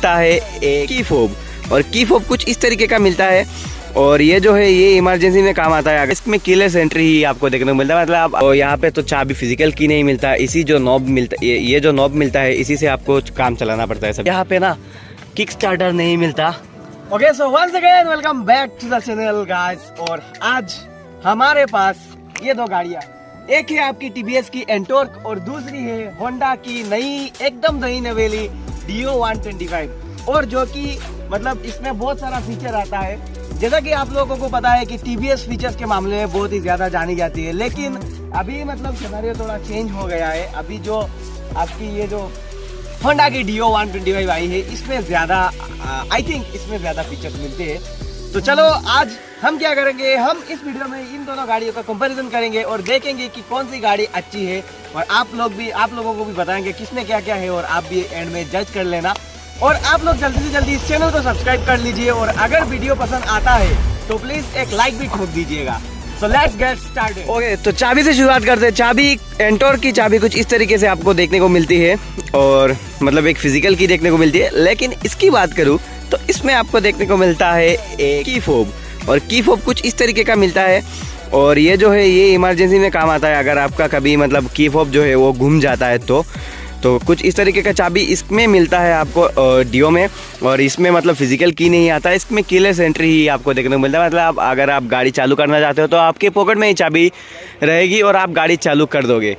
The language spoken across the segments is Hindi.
मिलता है एक की फोब, और की फोब कुछ इस तरीके का मिलता है। और ये जो है ये इमरजेंसी में काम आता है। इसमें कीलेस एंट्री ही आपको देखने को मिलता है, मतलब और यहाँ पे तो चाबी फिजिकल की नहीं मिलता, इसी जो नॉब मिलता है, ये जो नॉब मिलता है इसी से आपको काम चलाना पड़ता है सब। यहाँ पे ना किक स्टार्टर नहीं मिलता। Okay, so once again welcome back to the channel guys. और आज हमारे पास ये दो गाड़ियाँ, एक है आपकी टीवीएस की एंटॉर्क और दूसरी है होंडा की नई एकदम नई नवेली डियो 125, और जो कि मतलब इसमें बहुत सारा फीचर आता है। जैसा कि आप लोगों को पता है कि टीवीएस फीचर्स के मामले में बहुत ही ज़्यादा जानी जाती है, लेकिन अभी मतलब सिनेरियो थोड़ा चेंज हो गया है। अभी जो आपकी ये जो होंडा की डियो 125 आई है इसमें ज़्यादा आई थिंक इसमें ज़्यादा फीचर्स मिलते हैं। तो चलो आज हम क्या करेंगे, हम इस वीडियो में इन दोनों गाड़ियों का कंपैरिजन करेंगे और देखेंगे कि कौन सी गाड़ी अच्छी है, और आप लोगों को भी बताएंगे किसने क्या क्या है, और आप भी एंड में जज कर लेना। और आप लोग जल्दी से जल्दी इस चैनल को सब्सक्राइब कर लीजिए, और अगर वीडियो पसंद आता है तो प्लीज एक लाइक भी ठोक दीजिएगा। So let's get started. Okay, तो चाबी से शुरुआत करते हैं। चाबी एंटॉर्क की चाबी कुछ इस तरीके से आपको देखने को मिलती है, और मतलब एक फिजिकल की देखने को मिलती है। लेकिन इसकी बात करूँ तो इसमें आपको देखने को मिलता है एक की फोब, और की फोब कुछ इस तरीके का मिलता है। और ये जो है ये इमरजेंसी में काम आता है, अगर आपका कभी मतलब की फोब जो है वो घूम जाता है तो कुछ इस तरीके का चाबी इसमें मिलता है आपको डियो में। और इसमें मतलब फिजिकल की नहीं आता है, इसमें कीलेस एंट्री ही आपको देखने को मिलता है। मतलब अगर आप गाड़ी चालू करना चाहते हो तो आपके पॉकेट में ही चाबी रहेगी और आप गाड़ी चालू कर दोगे।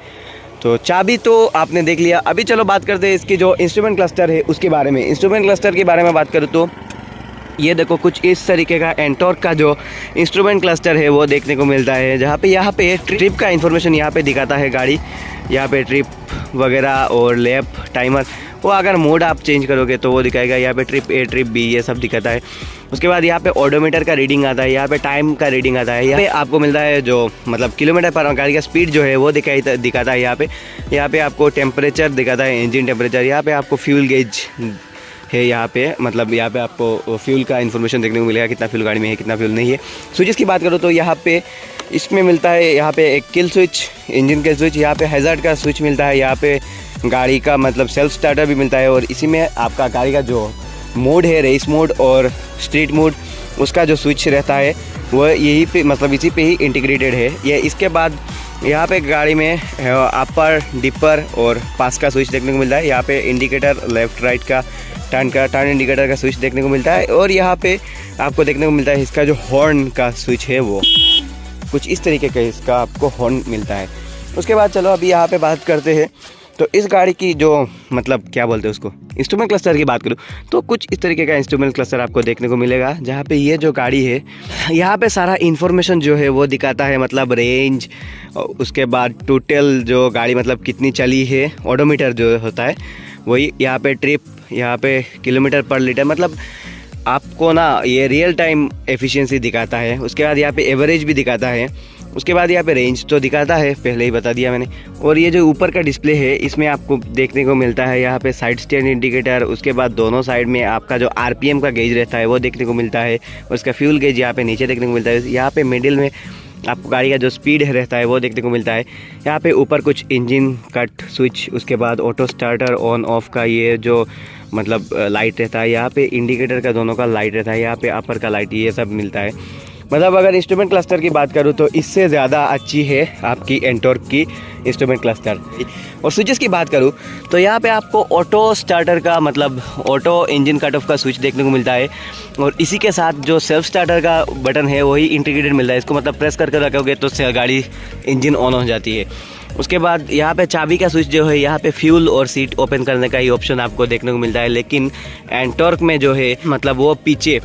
तो चाबी तो आपने देख लिया। अभी चलो बात करते हैं इसकी जो इंस्ट्रूमेंट क्लस्टर है उसके बारे में। इंस्ट्रूमेंट क्लस्टर के बारे में बात करूँ तो ये देखो कुछ इस तरीके का एंटॉर्क का जो इंस्ट्रूमेंट क्लस्टर है वो देखने को मिलता है, जहाँ पे यहाँ पे ट्रिप का इन्फॉर्मेशन यहाँ पे दिखाता है गाड़ी, यहाँ पे ट्रिप वगैरह और लैप टाइमर, वो अगर मोड आप चेंज करोगे तो वो दिखाएगा। यहाँ पे ट्रिप ए ट्रिप बी ये सब दिखाता है। उसके बाद यहाँ पे ओडोमीटर का रीडिंग आता है, यहाँ पे टाइम का रीडिंग आता है, यहाँ पे आपको मिलता है जो मतलब किलोमीटर पर गाड़ी का स्पीड जो है वो दिखाता है। यहाँ पे आपको टेम्परेचर दिखाता है, इंजन टेम्परेचर। यहाँ पे आपको फ्यूल गेज है, यहाँ पे मतलब यहाँ पे आपको फ्यूल का इन्फॉर्मेशन देखने को मिलेगा, कितना फ्यूल गाड़ी में है कितना फ्यूल नहीं है। स्विचेस की बात करो तो यहाँ पे इसमें मिलता है, यहाँ पे एक किल स्विच, इंजन के स्विच, यहाँ पे हैज़ार्ड का स्विच मिलता है, यहाँ पे गाड़ी का मतलब सेल्फ स्टार्टर भी मिलता है। और इसी में आपका गाड़ी का जो मोड है रेस मोड और स्ट्रीट मोड, उसका जो स्विच रहता है वो यही पे मतलब इसी पे ही इंटीग्रेटेड है ये। इसके बाद यहाँ पे गाड़ी में अपर डिपर और पास का स्विच देखने को मिलता है। यहाँ पे इंडिकेटर लेफ्ट राइट का टर्न इंडिकेटर का स्विच देखने को मिलता है। और यहाँ पे आपको देखने को मिलता है इसका जो हॉर्न का स्विच है वो कुछ इस तरीके का इसका आपको हॉर्न मिलता है। उसके बाद चलो अभी यहाँ पे बात करते हैं। तो इस गाड़ी की जो मतलब क्या बोलते हैं उसको, इंस्ट्रूमेंट क्लस्टर की बात करूँ तो कुछ इस तरीके का इंस्ट्रूमेंट क्लस्टर आपको देखने को मिलेगा, जहाँ पे ये जो गाड़ी है यहाँ पे सारा इन्फॉर्मेशन जो है वो दिखाता है, मतलब रेंज, उसके बाद टोटल जो गाड़ी मतलब कितनी चली है, ओडोमीटर जो होता है वही, यहाँ पे ट्रिप, यहाँ पे किलोमीटर पर लीटर, मतलब आपको ना ये रियल टाइम एफिशिएंसी दिखाता है। उसके बाद यहाँ पे एवरेज भी दिखाता है। उसके बाद यहाँ पे रेंज तो दिखाता है, पहले ही बता दिया मैंने। और ये जो ऊपर का डिस्प्ले है इसमें आपको देखने को मिलता है यहाँ पे साइड स्टैंड इंडिकेटर। उसके बाद दोनों साइड में आपका जो आरपीएम का गेज रहता है वो देखने को मिलता है। उसका फ्यूल गेज यहाँ पे नीचे देखने को मिलता है। यहाँ पे मिडिल में आपको गाड़ी का जो स्पीड रहता है वो देखने को मिलता है। यहाँ पे ऊपर कुछ इंजन कट स्विच, उसके बाद ऑटो स्टार्टर ऑन ऑफ का ये जो मतलब लाइट रहता है, यहाँ पे इंडिकेटर का दोनों का लाइट रहता है, यहाँ पे अपर का लाइट, ये सब मिलता है। मतलब अगर इंस्ट्रूमेंट क्लस्टर की बात करूँ तो इससे ज़्यादा अच्छी है आपकी एंटॉर्क की इंस्ट्रूमेंट क्लस्टर। और स्विचेस की बात करूँ तो यहाँ पे आपको ऑटो स्टार्टर का मतलब ऑटो इंजन कट ऑफ का स्विच देखने को मिलता है। और इसी के साथ जो सेल्फ स्टार्टर का बटन है वही इंटीग्रेटेड मिलता है, इसको मतलब प्रेस करके रखोगे तो गाड़ी इंजन ऑन हो जाती है। उसके बाद यहाँ पे चाबी का स्विच जो है, यहाँ पे फ्यूल और सीट ओपन करने का ही ऑप्शन आपको देखने को मिलता है। लेकिन एंटॉर्क में जो है मतलब वो पीछे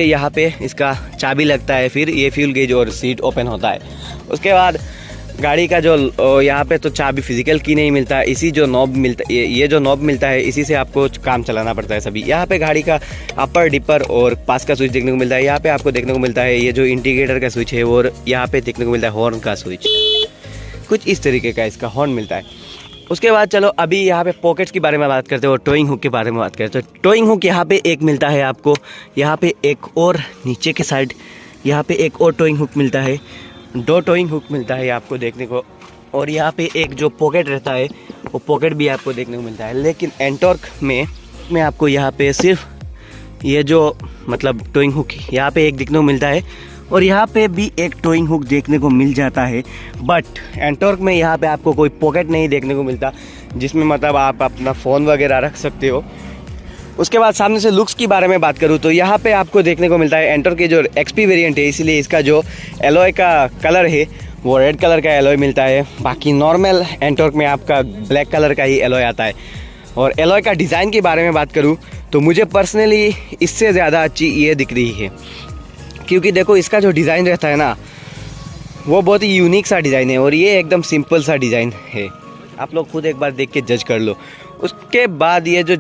यहाँ पे इसका चाबी लगता है, फिर ये फ्यूल गेज और सीट ओपन होता है। उसके बाद गाड़ी का जो यहाँ पे तो चाबी फिजिकल की नहीं मिलता, इसी जो नॉब मिलता ये जो नॉब मिलता है इसी से आपको काम चलाना पड़ता है सभी। यहाँ पे गाड़ी का अपर डिपर और पास का स्विच देखने को मिलता है। यहाँ पे आपको देखने को मिलता है ये जो इंडिकेटर का स्विच है, और यहाँ पे देखने को मिलता है हॉर्न का स्विच, कुछ इस तरीके का इसका हॉर्न मिलता है। उसके बाद चलो अभी यहाँ पे पॉकेट्स के बारे में बात करते हैं और टोइंग हुक के बारे में बात करते हैं। तो टोइंग हुक यहाँ पे एक मिलता है आपको, यहाँ पे एक और नीचे के साइड यहाँ पे एक और टोइंग हुक मिलता है, 2 टोइंग हुक मिलता है आपको देखने को और यहाँ पे एक जो पॉकेट रहता है वो पॉकेट भी आपको देखने को मिलता है। लेकिन एंटॉर्क में आपको यहाँ पे सिर्फ ये जो मतलब टोइंग हुक यहाँ पे एक देखने को मिलता है और यहाँ पे भी एक टोइंग हुक देखने को मिल जाता है। बट एंटॉर्क में यहाँ पे आपको कोई पॉकेट नहीं देखने को मिलता जिसमें मतलब आप अपना फ़ोन वगैरह रख सकते हो। उसके बाद सामने से लुक्स के बारे में बात करूँ तो यहाँ पे आपको देखने को मिलता है एंटॉर्क के जो एक्सपी वेरिएंट है, इसीलिए इसका जो एलॉय का कलर है वो रेड कलर का एलॉय मिलता है। बाकी नॉर्मल एंटॉर्क में आपका ब्लैक कलर का ही एलॉय आता है। और एलॉय का डिज़ाइन के बारे में बात करूँ तो मुझे पर्सनली इससे ज़्यादा अच्छी ये दिख रही है, क्योंकि देखो इसका जो डिज़ाइन रहता है ना वो बहुत ही यूनिक सा डिज़ाइन है और ये एकदम सिंपल सा डिज़ाइन है। आप लोग खुद एक बार देख के जज कर लो। उसके बाद ये जो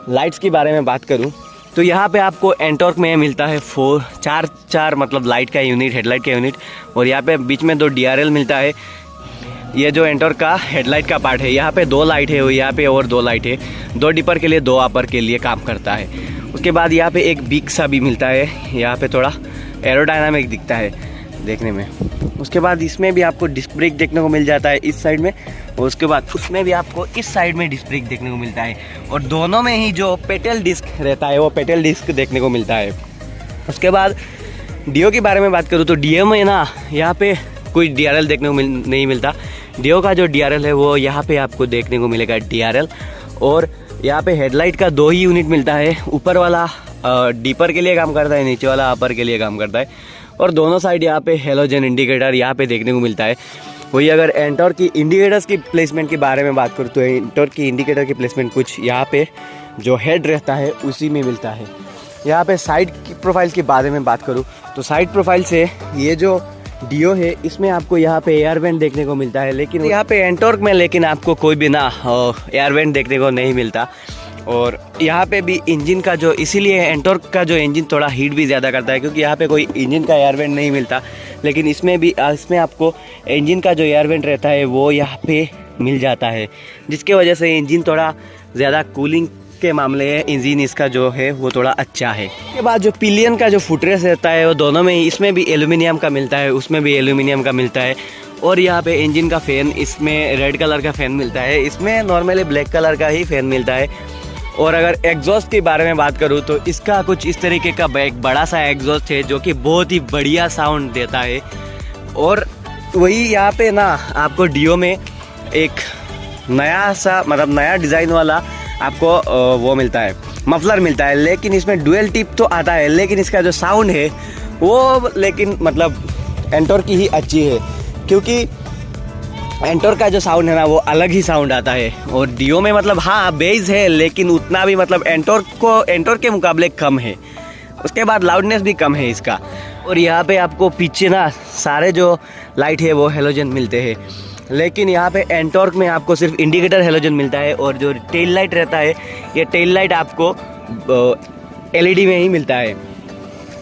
लाइट्स के बारे में बात करूं तो यहाँ पे आपको एंटॉर्क में मिलता है चार मतलब लाइट का यूनिट, हेडलाइट का यूनिट, और यहाँ पे बीच में 2 DRL मिलता है। ये जो एंटॉर्क का हेडलाइट का पार्ट है यहाँ पे 2 लाइट है और यहाँ पे और 2 लाइट है, 2 डिपर के लिए 2 अपर के लिए काम करता है। उसके बाद यहाँ पे एक बिग सा भी मिलता है, यहाँ पे थोड़ा एरोडायनामिक दिखता है देखने में। उसके बाद इसमें भी आपको डिस्क ब्रेक देखने को मिल जाता है इस साइड में, और उसके बाद उसमें भी आपको इस साइड में डिस्क ब्रेक देखने को मिलता है। और दोनों में ही जो पेडल डिस्क रहता है वो पेडल डिस्क देखने को मिलता है। उसके बाद डियो के बारे में बात करूँ तो डियो में ना यहाँ पे कोई DRL देखने को नहीं मिलता। डियो का जो DRL है वो यहाँ पे आपको देखने को मिलेगा DRL, और यहाँ पे हेडलाइट का 2 ही यूनिट मिलता है। ऊपर वाला डीपर के लिए काम करता है, नीचे वाला अपर के लिए काम करता है, और दोनों साइड यहाँ पे हेलोजन इंडिकेटर यहाँ पे देखने को मिलता है। वही अगर एंटॉर्क की इंडिकेटर्स की प्लेसमेंट के बारे में बात करूँ तो एंटॉर्क की इंडिकेटर की प्लेसमेंट कुछ यहाँ पे जो हेड रहता है उसी में मिलता है। यहाँ पे साइड की प्रोफाइल के बारे में बात करूँ तो साइड प्रोफाइल से ये जो डियो है इसमें आपको यहाँ पे एयर वेंट देखने को मिलता है, लेकिन यहाँ पे एंटॉर्क में लेकिन आपको कोई भी ना एयर वेंट देखने को नहीं मिलता। और यहाँ पे भी इंजन का जो, इसीलिए एंटॉर्क का जो इंजन थोड़ा हीट भी ज़्यादा करता है, क्योंकि यहाँ पे कोई इंजन का एयर वेंट नहीं मिलता। लेकिन इसमें आपको इंजन का जो एयर वेंट रहता है वो यहाँ पे मिल जाता है, जिसके वजह से इंजन थोड़ा ज़्यादा कूलिंग के मामले में इंजन इसका जो है वो थोड़ा अच्छा है। उसके बाद जो पिलियन का जो फुटरेस्ट रहता है वो दोनों में ही, इसमें भी एल्यूमिनियम का मिलता है, उसमें भी एल्यूमिनियम का मिलता है। और यहाँ पे इंजन का फ़ैन, इसमें रेड कलर का फ़ैन मिलता है, इसमें नॉर्मली ब्लैक कलर का ही फ़ैन मिलता है। और अगर एग्जॉस्ट के बारे में बात करूँ तो इसका कुछ इस तरीके का एक बड़ा सा एग्जॉस्ट है जो कि बहुत ही बढ़िया साउंड देता है। और वही यहाँ पे ना आपको डियो में एक नया सा मतलब नया डिज़ाइन वाला आपको वो मिलता है, मफलर मिलता है। लेकिन इसमें डुअल टिप तो आता है, लेकिन इसका जो साउंड है वो लेकिन मतलब एंटॉर्क की ही अच्छी है, क्योंकि एंटॉर्क का जो साउंड है ना वो अलग ही साउंड आता है। और डियो में मतलब हाँ बेस है, लेकिन उतना भी मतलब एंटॉर्क के मुकाबले कम है। उसके बाद लाउडनेस भी कम है इसका। और यहाँ पे आपको पीछे ना सारे जो लाइट है वो हेलोजन मिलते हैं, लेकिन यहाँ पे एंटॉर्क में आपको सिर्फ इंडिकेटर हेलोजन मिलता है। और जो टेल लाइट रहता है ये टेल लाइट आपको LED में ही मिलता है।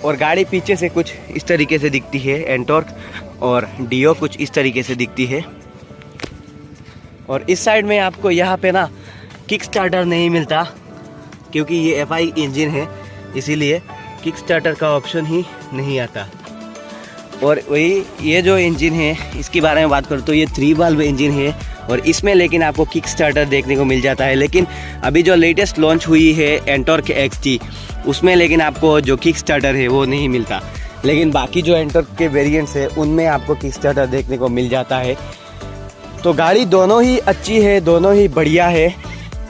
और गाड़ी पीछे से कुछ इस तरीके से दिखती है एंटॉर्क, और डियो कुछ इस तरीके से दिखती है। और इस साइड में आपको यहाँ पे ना किक स्टार्टर नहीं मिलता, क्योंकि ये FI इंजन है, इसीलिए किक स्टार्टर का ऑप्शन ही नहीं आता। और वही ये जो इंजन है इसके बारे में बात करूँ तो ये 3 वाल्व इंजन है, और इसमें लेकिन आपको किक स्टार्टर देखने को मिल जाता है। लेकिन अभी जो लेटेस्ट लॉन्च हुई है एंटॉर्क XT, उसमें लेकिन आपको जो किक स्टार्टर है वो नहीं मिलता। लेकिन बाकी जो एंटॉर्क के वेरिएंट्स है उनमें आपको किक स्टार्टर देखने को मिल जाता है। तो गाड़ी दोनों ही अच्छी है, दोनों ही बढ़िया है।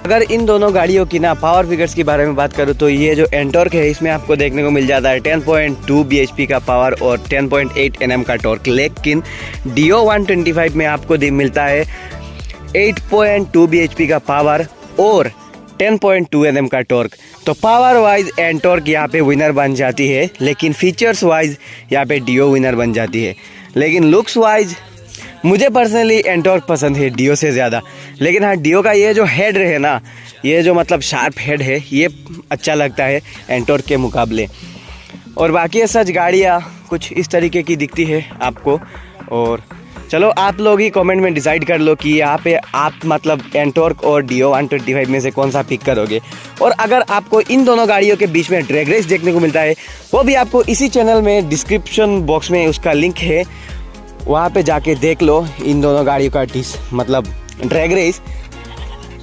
अगर इन दोनों गाड़ियों की ना पावर फिगर्स के बारे में बात करूँ तो ये जो एंटॉर्क है इसमें आपको देखने को मिल जाता है 10.2 bhp का पावर और 10.8 Nm का टॉर्क। लेकिन डियो 125 में आपको मिलता है 8.2 bhp का पावर और 10.2 Nm का टॉर्क। तो पावर वाइज एंटॉर्क यहाँ पे विनर बन जाती है, लेकिन फीचर्स वाइज यहाँ पे डियो विनर बन जाती है। लेकिन लुक्स वाइज मुझे पर्सनली एंटॉर्क पसंद है डियो से ज़्यादा। लेकिन हाँ, डियो का ये जो हेड है ना, ये जो मतलब शार्प हेड है, ये अच्छा लगता है एंटॉर्क के मुकाबले। और बाकी सच गाड़ियाँ कुछ इस तरीके की दिखती है आपको। और चलो आप लोग ही कमेंट में डिसाइड कर लो कि यहाँ पे आप मतलब एंटॉर्क और डियो 125 में से कौन सा पिक करोगे। और अगर आपको इन दोनों गाड़ियों के बीच में ड्रैग रेस देखने को मिलता है, वो भी आपको इसी चैनल में डिस्क्रिप्शन बॉक्स में उसका लिंक है, वहाँ पे जाके देख लो इन दोनों गाड़ियों का मतलब ड्रैग रेस।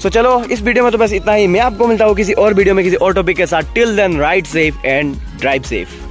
सो चलो इस वीडियो में तो बस इतना ही। मैं आपको मिलता हूँ किसी और वीडियो में किसी और टॉपिक के साथ। Till then ride safe and drive safe.